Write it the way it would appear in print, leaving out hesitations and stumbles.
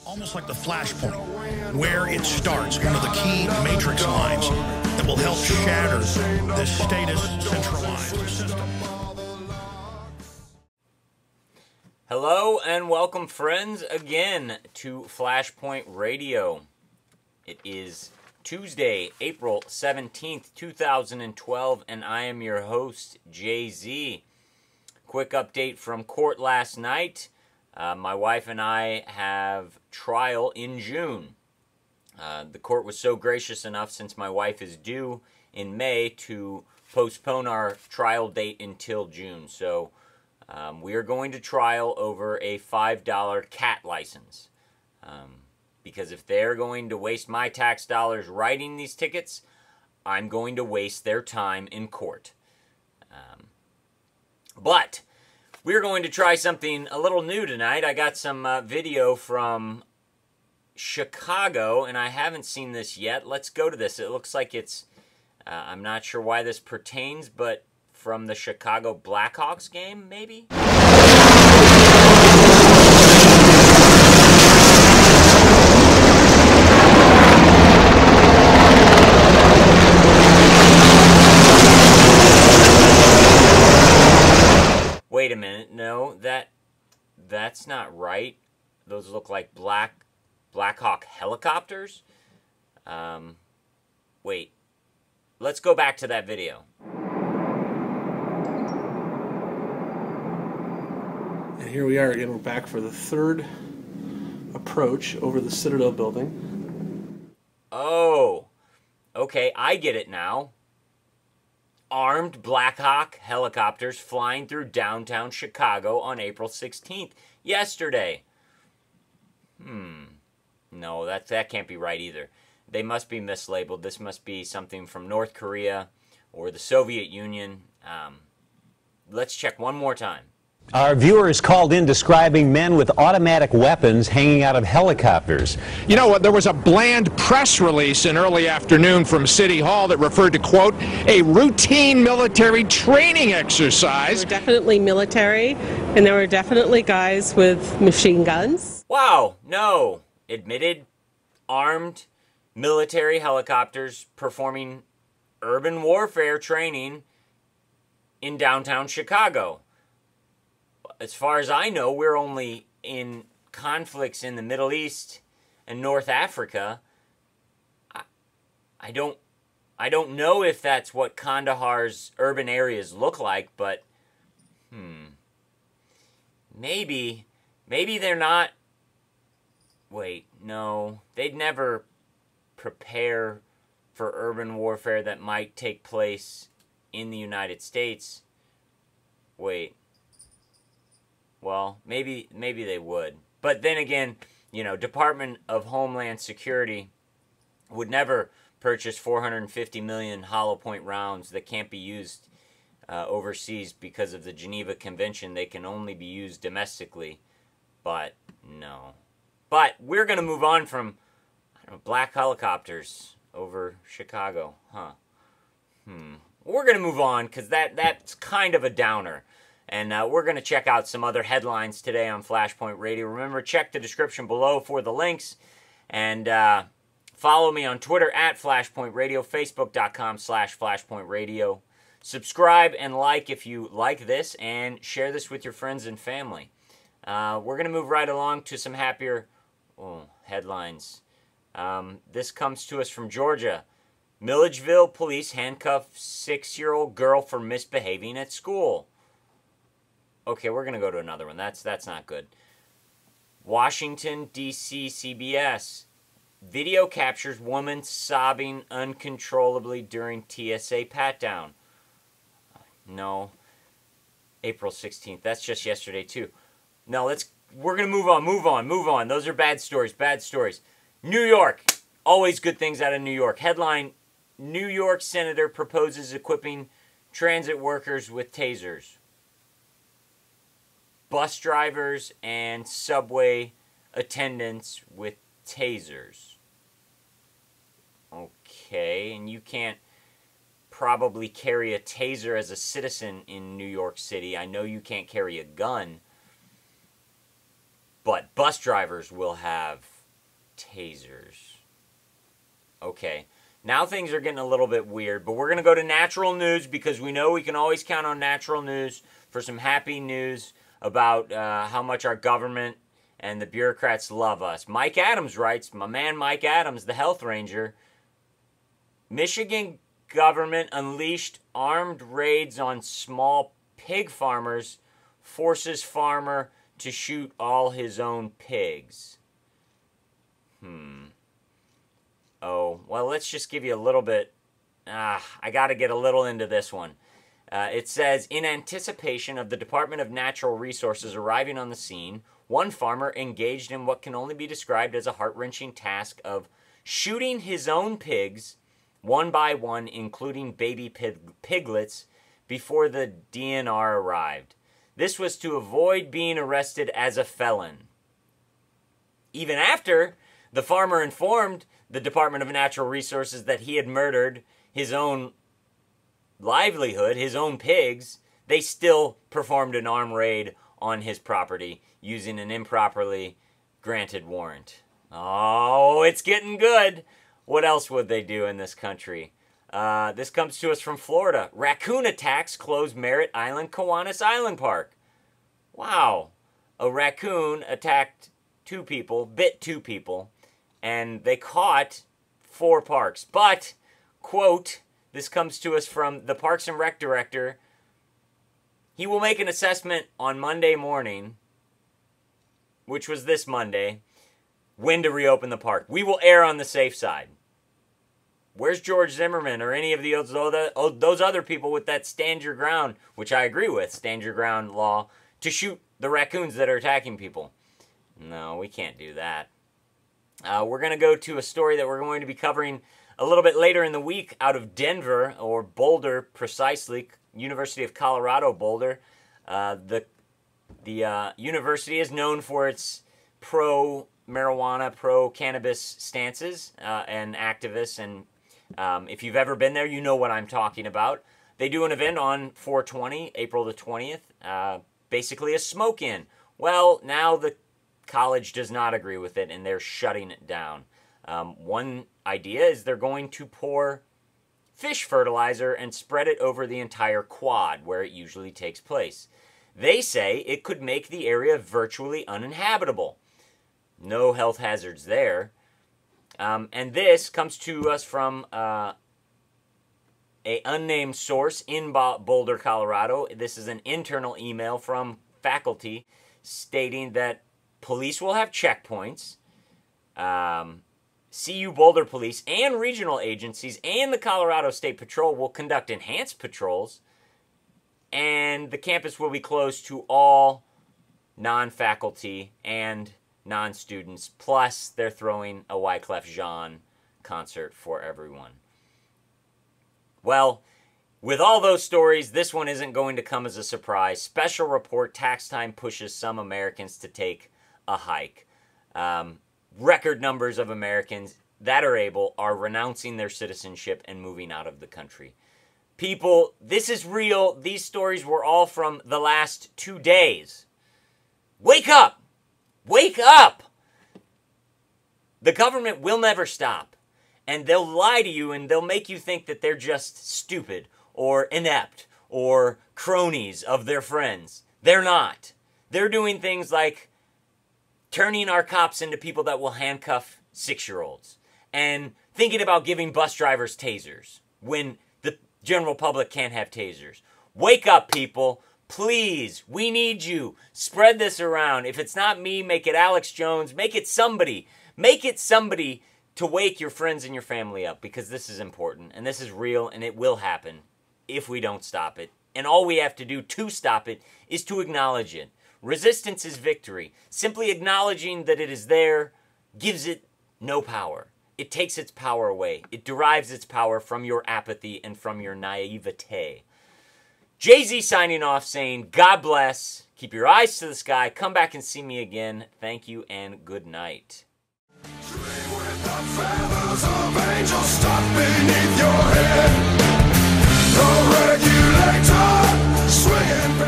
almost like the Flashpoint, where it starts, one of the key matrix lines that will help shatter this status centralized system. Hello and welcome, friends, again to Flashpoint Radio. It is Tuesday, April 17th, 2012, and I am your host, Jay-Z. Quick update from court last night. My wife and I have trial in June. The court was so gracious enough, since my wife is due in May, to postpone our trial date until June. So we are going to trial over a $5 cat license. Because if they're going to waste my tax dollars writing these tickets, I'm going to waste their time in court. But we're going to try something a little new tonight. I got some video from Chicago, and I haven't seen this yet. Let's go to this. It looks like it's, I'm not sure why this pertains, but from the Chicago Blackhawks game, maybe? Wait a minute, no, that's not right. Those look like BLACKHAWK helicopters. Wait, let's go back to that video. And here we are again, we're back for the third approach over the Citadel building. Oh, okay, I get it now. Armed BLACKHAWK helicopters flying through downtown Chicago on April 16th, yesterday. No, that can't be right either. They must be mislabeled. This must be something from North Korea or the Soviet Union. Let's check one more time. Our viewers called in describing men with automatic weapons hanging out of helicopters. You know what? There was a bland press release in early afternoon from City Hall that referred to, quote, a routine military training exercise. They were definitely military, and there were definitely guys with machine guns. Wow, no. Admitted armed military helicopters performing urban warfare training in downtown Chicago. As far as I know, we're only in conflicts in the Middle East and North Africa. I don't know if that's what Kandahar's urban areas look like, but maybe they're not. Wait, no, they'd never prepare for urban warfare that might take place in the United States. Wait. Well, maybe they would. But then again, you know, Department of Homeland Security would never purchase 450 million hollow point rounds that can't be used overseas because of the Geneva Convention. They can only be used domestically. But no. But we're going to move on from, I don't know, black helicopters over Chicago. We're going to move on because that's kind of a downer. And we're going to check out some other headlines today on Flashpoint Radio. Remember, check the description below for the links. And follow me on Twitter at Flashpoint Radio, Facebook.com/Flashpoint Radio. Subscribe and like if you like this, and share this with your friends and family. We're going to move right along to some happier headlines. This comes to us from Georgia. Milledgeville police handcuff 6-year-old girl for misbehaving at school. Okay, we're going to go to another one. That's not good. Washington, D.C. CBS. Video captures woman sobbing uncontrollably during TSA pat-down. No. April 16th. That's just yesterday, too. No, we're going to move on. Those are bad stories. New York. Always good things out of New York. Headline, New York Senator proposes equipping transit workers with tasers. Bus drivers and subway attendants with tasers. Okay, and you can't probably carry a taser as a citizen in New York City. I know you can't carry a gun, but bus drivers will have tasers. Okay, now things are getting a little bit weird, but we're going to go to natural news because we know we can always count on natural news for some happy news about how much our government and the bureaucrats love us. Mike Adams writes, my man Mike Adams, the health ranger, Michigan government unleashed armed raids on small pig farmers, forces farmer to shoot all his own pigs. Oh, well, let's just give you a little bit. I got to get a little into this one. It says, in anticipation of the Department of Natural Resources arriving on the scene, one farmer engaged in what can only be described as a heart-wrenching task of shooting his own pigs, one by one, including baby piglets, before the DNR arrived. This was to avoid being arrested as a felon. Even after the farmer informed the Department of Natural Resources that he had murdered his own livelihood, his own pigs, they still performed an armed raid on his property using an improperly granted warrant. Oh, it's getting good. What else would they do in this country? This comes to us from Florida. Raccoon attacks close Merritt Island Kiwanis Island Park. Wow. A raccoon attacked bit two people, and they caught 4 parks. But, quote, this comes to us from the Parks and Rec director. He will make an assessment on Monday morning, which was this Monday, when to reopen the park. We will err on the safe side. Where's George Zimmerman or any of those other people with that stand your ground, which I agree with, stand your ground law, to shoot the raccoons that are attacking people? No, we can't do that. We're going to go to a story that we're going to be covering a little bit later in the week out of Denver, or Boulder precisely, University of Colorado Boulder. The university is known for its pro-marijuana, pro-cannabis stances and activists, and if you've ever been there, you know what I'm talking about. They do an event on 4/20, April the 20th, basically a smoke-in. Well, now the college does not agree with it, and they're shutting it down. One idea is they're going to pour fish fertilizer and spread it over the entire quad where it usually takes place. They say it could make the area virtually uninhabitable. No health hazards there. And this comes to us from an unnamed source in Boulder, Colorado. This is an internal email from faculty stating that police will have checkpoints. CU Boulder Police and regional agencies and the Colorado State Patrol will conduct enhanced patrols, and the campus will be closed to all non-faculty and non-students, plus they're throwing a Wyclef Jean concert for everyone. Well, with all those stories, this one isn't going to come as a surprise. Special report, tax time pushes some Americans to take a hike. Record numbers of Americans that are able are renouncing their citizenship and moving out of the country. People, this is real. These stories were all from the last 2 days. Wake up! Wake up! The government will never stop. And they'll lie to you and they'll make you think that they're just stupid or inept or cronies of their friends. They're not. They're doing things like turning our cops into people that will handcuff 6-year-olds and thinking about giving bus drivers tasers when the general public can't have tasers. Wake up, people. Please, we need you. Spread this around. If it's not me, make it Alex Jones. Make it somebody. Make it somebody to wake your friends and your family up, because this is important and this is real and it will happen if we don't stop it. And all we have to do to stop it is to acknowledge it. Resistance is victory. Simply acknowledging that it is there gives it no power. It takes its power away. It derives its power from your apathy and from your naivete. Jay-Z signing off saying, God bless. Keep your eyes to the sky. Come back and see me again. Thank you and good night. Feathers of angels stuck beneath your head. The regulator swinging.